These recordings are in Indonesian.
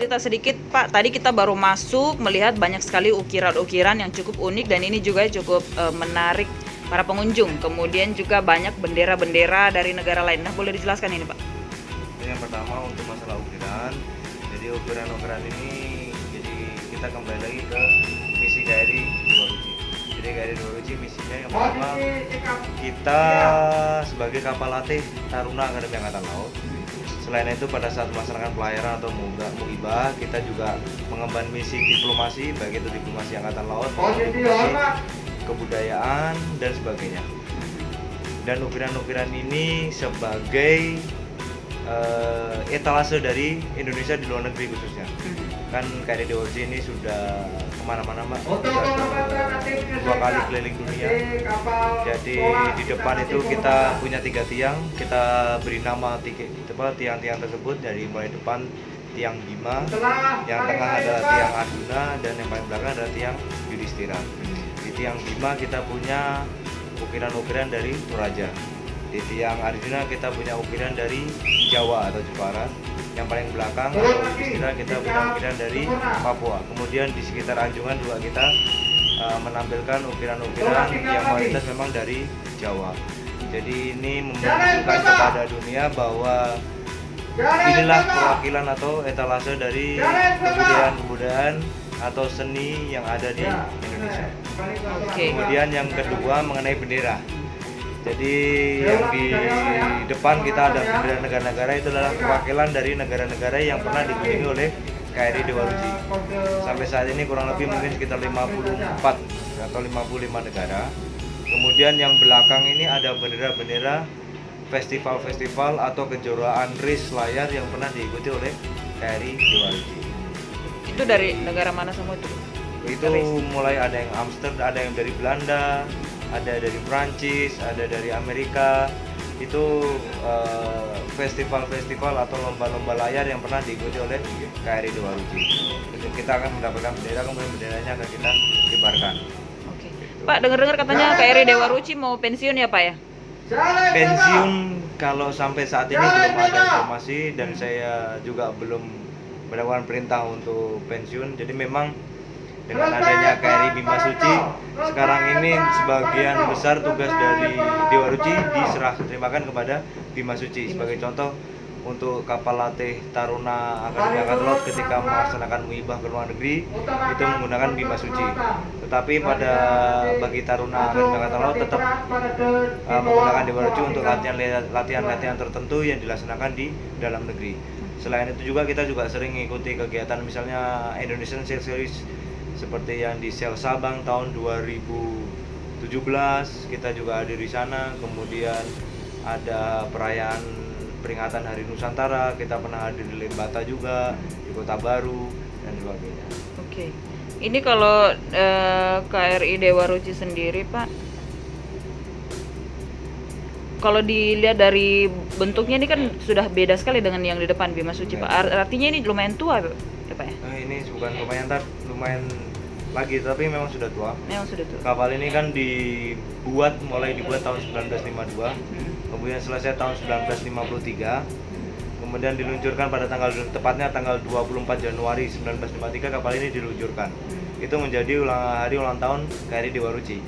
cerita sedikit Pak, tadi kita baru masuk melihat banyak sekali ukiran-ukiran yang cukup unik dan ini juga cukup menarik para pengunjung. Kemudian juga banyak bendera-bendera dari negara lain. Nah, boleh dijelaskan ini Pak? Yang pertama untuk masalah ukiran. Jadi ukiran-ukiran ini, jadi kita kembali lagi ke misi KRI Dewaruchi. Jadi KRI Dewaruchi misinya yang pertama, kita sebagai kapal latih Taruna Akademi Angkatan Laut. Selain itu pada saat melaksanakan pelayaran atau muhibah, kita juga mengemban misi diplomasi, baik itu diplomasi Angkatan Laut maupun diplomasi kebudayaan dan sebagainya. Dan ukiran-ukiran ini sebagai etalase dari Indonesia di luar negeri khususnya. Kan KRI Dewaruchi ini sudah kemana-mana Mbak, sudah 2 kali keliling dunia. Jadi di depan itu kita punya 3 tiang, kita beri nama tiang-tiang tersebut, dari mulai depan tiang Bima, yang tengah adalah tiang Arjuna, dan yang paling belakang adalah tiang Yudhistira. Di tiang Bima kita punya ukiran-ukiran dari Toraja. Di tiang Arjuna kita punya ukiran dari Jawa atau Jepara. Yang paling belakang atau Yudhistira kita punya ukiran dari Papua. Kemudian di sekitar Anjungan juga kita menampilkan ukiran-ukiran yang mayoritas memang dari Jawa. Jadi ini menunjukkan kepada dunia bahwa inilah perwakilan atau etalase dari kebudayaan atau seni yang ada di Indonesia. Kemudian yang kedua mengenai bendera. Jadi yang di depan kita ada bendera negara-negara, itu adalah perwakilan dari negara-negara yang pernah dikunjungi oleh KRI Dewaruchi. Sampai saat ini kurang lebih mungkin sekitar 54 atau 55 negara. Kemudian yang belakang ini ada bendera-bendera festival-festival atau kejuaraan race layar yang pernah diikuti oleh KRI Dewaruchi. Itu dari negara mana semua itu? Itu mulai ada yang Amsterdam, ada yang dari Belanda, ada dari Prancis, ada dari Amerika. Itu festival-festival atau lomba-lomba layar yang pernah diikuti oleh KRI Dewaruchi. Kita akan mendapatkan bendera, kemudian benderanya akan kita kibarkan. Oke. Pak, dengar-dengar katanya KRI Dewaruchi mau pensiun ya Pak ya? Pensiun kalau sampai saat ini belum ada informasi, dan saya juga belum mendapatkan perintah untuk pensiun. Jadi memang dengan adanya KRI Bima Suci, sekarang ini sebagian besar tugas dari Dewaruchi diserah terimakan kepada Bima Suci. Sebagai contoh, untuk kapal latih Taruna Akademi Angkatan Laut ketika melaksanakan muhibah ke luar negeri itu menggunakan Bima Suci. Tetapi bagi Taruna Akademi Angkatan Laut tetap menggunakan Dewaruchi untuk latihan-latihan tertentu yang dilaksanakan di dalam negeri. Selain itu juga kita juga sering mengikuti kegiatan misalnya Indonesian Sail Series seperti yang di Sel Sabang tahun 2017, kita juga hadir di sana. Kemudian ada perayaan peringatan Hari Nusantara, kita pernah hadir di Lembata juga, di Kota Baru dan sebagainya. Oke. Ini kalau KRI Dewaruchi sendiri Pak, kalau dilihat dari bentuknya ini kan sudah beda sekali dengan yang di depan Bima Suci Pak. Artinya ini lumayan tua ya Pak ya? Ini bukan lumayan lagi, tapi memang sudah tua. Memang sudah tua. Kapal ini kan mulai dibuat tahun 1952, kemudian selesai tahun 1953, kemudian diluncurkan pada tepatnya tanggal 24 Januari 1953 kapal ini diluncurkan. Itu menjadi hari ulang tahun KRI Dewaruchi.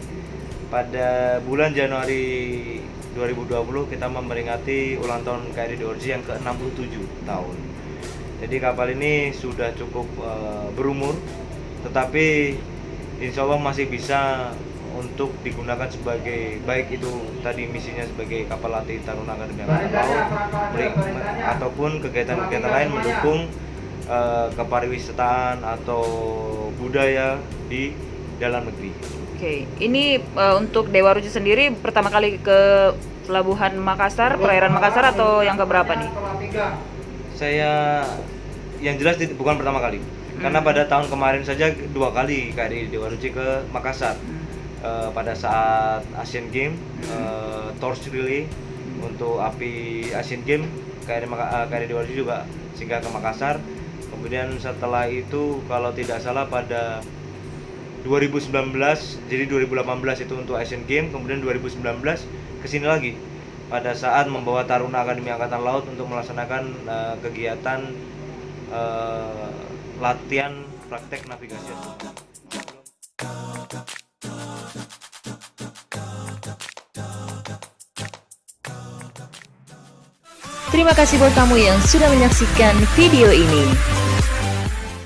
Pada bulan Januari 2020 kita memperingati ulang tahun KRI Dewaruchi yang ke-67 tahun. Jadi kapal ini sudah cukup berumur, tetapi insya Allah masih bisa untuk digunakan sebagai, baik itu tadi misinya sebagai kapal latih Taruna Akademi Angkatan Laut ataupun kegiatan-kegiatan lain mendukung kepariwisataan atau budaya di dalam negeri. Oke, ini untuk Dewaruchi sendiri pertama kali ke Pelabuhan Makassar, perairan Makassar atau yang keberapa nih? Saya yang jelas bukan pertama kali. Karena pada tahun kemarin saja 2 kali KRI Dewaruchi ke Makassar. Pada saat Asian Games, torch relay untuk api Asian Games, KRI Dewaruchi juga singgah ke Makassar. Kemudian setelah itu kalau tidak salah pada 2019, jadi 2018 itu untuk Asian Games, kemudian 2019 kesini lagi pada saat membawa Taruna Akademi Angkatan Laut untuk melaksanakan kegiatan latihan praktek navigasi astronomi. Terima kasih buat kamu yang sudah menyaksikan video ini.